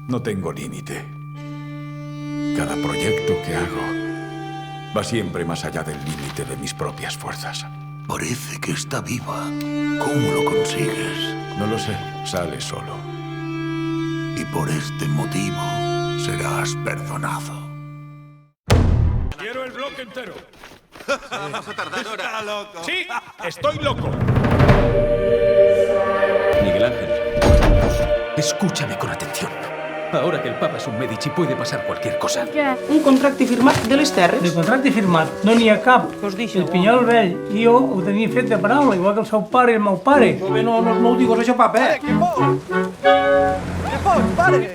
No tengo límite. Cada proyecto que hago va siempre más allá del límite de mis propias fuerzas. Parece que está viva. ¿Cómo lo consigues? No lo sé, sale solo. Y por este motivo serás perdonado. Quiero el bloque entero. Vamos a tardar horas. Está loco. Sí, estoy loco. Miguel Ángel, escúchame con atención. Ahora que el Papa és un Medici puede pasar cualquier cosa. Un contracte firmat de les De terres. contracte firmat, no n'hi ha cap. Què us deixeu? El Pinyol vell i jo ho tenia fet de paraula, igual que el seu pare i el meu pare. No ho digues això, papa. ¡Que por! ¡Pare!